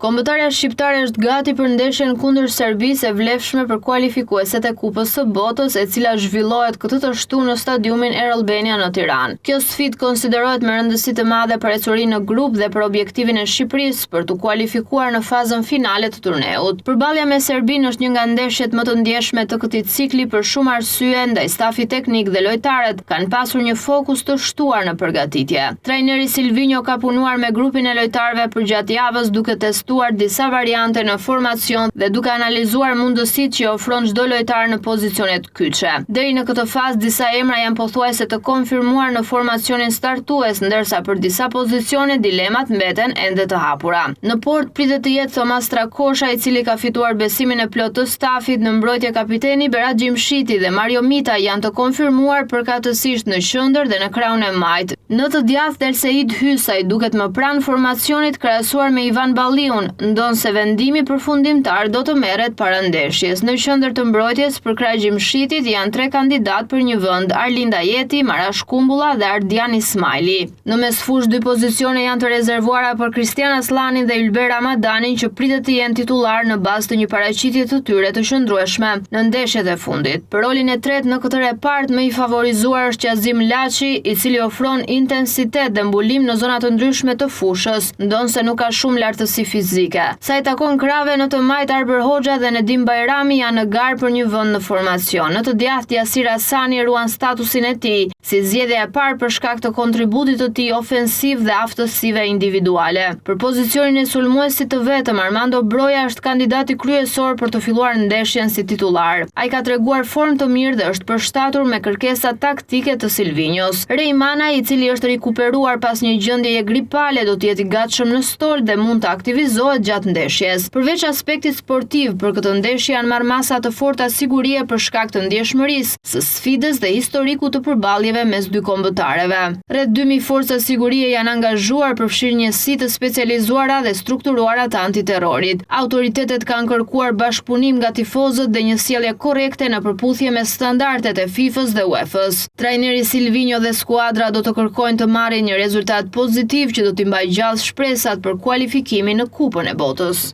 Kombëtarja shqiptare është gati për ndeshjen kundër Serbisë e vlefshme për kualifikueset e Kupës së Botës, e cila zhvillohet këtë të shtunë në stadiumin Air Albania në Tiranë. Kjo sfidë konsiderohet me rëndësi të madhe për ecurinë në grup dhe për objektivin e Shqipërisë për të kualifikuar në fazën finale të turneut. Përballja me Serbinë është një nga ndeshjet më të ndjeshme të këtij cikli për shumë arsye, ndaj stafi teknik dhe lojtarët kanë pasur një fokus të shtuar në përgatitje. Trajneri Silvinho ka punuar me grupin e lojtarëve përgjatë javës duke testuar disa variante në formacion dhe duke analizuar mundësitë që ofron çdo lojtar në pozicionet kyçe. Deri në këtë fazë disa emra janë pothuajse të konfirmuar në formacionin startues, ndërsa për disa pozicione dilemat mbeten ende të hapura. Në port pritet të jetë Thomas Trakosha, i cili ka fituar besimin e plotë të stafit. Në mbrojtje kapiteni Berat Gjimshiti dhe Mario Mita janë të konfirmuar përkatësisht në qendër dhe në krahun e majt. Në të djathtë Elseid Hysaj duket më pranë formacionit krahasuar me Ivan Balliun, ndonë se vendimi përfundimtar do të merret para ndeshjes. Në qendër të mbrojtjes për krah Gjimshitit janë 3 kandidat për një vend: Arlinda Jeti, Marash Kumbulla dhe Ardian Ismaili. Në mesfush 2 pozicione janë të rezervuara për Kristian Aslanin dhe Ylber Ramadanin, që pritet të jenë titular në bazë të një paraqitje të tyre të qëndrueshme në ndeshjet e fundit. Për rolin e tretë në këtë repart më i favorizuar është Qazim Laçi, i cili ofron intensitet dhe mbulim në zona të ndryshme të fushës, ndonë se nuk ka shumë lartësi fizike. Sa i takon krave në të majt, Arber Hoxha dhe Nedim Bajrami janë në garë për një vend në formacion. Në të djathtë Yasir Hasani ruan statusin e tij si zgjedhja e parë për shkak të kontributit të tij ofensiv dhe aftësive individuale. Për pozicionin e sulmuesit të vetëm, Armando Broja është kandidati kryesor për të filluar ndeshjen si titular. Ai ka treguar formë të mirë dhe është përshtatur me kërkesat taktike të Silvinhos. Reimana, i cili është rikuperuar pas një gjendjeje gripale, do të jetë i gatshëm në stol dhe mund të aktivizohet gjatë ndeshjes. Përveç aspektit sportiv, për këtë ndeshje janë marrë masa të forta sigurie për shkak të ndjeshmërisë, së sfidës dhe historikut të përballjeve mes dy kombëtareve. Rreth 2000 forca sigurie janë angazhuar për fshirnjësi të specializuara dhe strukturuara të antiterrorit. Autoritetet kanë kërkuar bashkëpunim nga tifozët dhe një sjellje korrekte në përputhje me standardet e FIFA-s dhe UEFA-s. Trajneri Silvinho dhe skuadra do të kërkojnë të marrin një rezultat pozitiv që do t'i mbajë gjallë shpresat për kualifikimin në Kupën e Botës.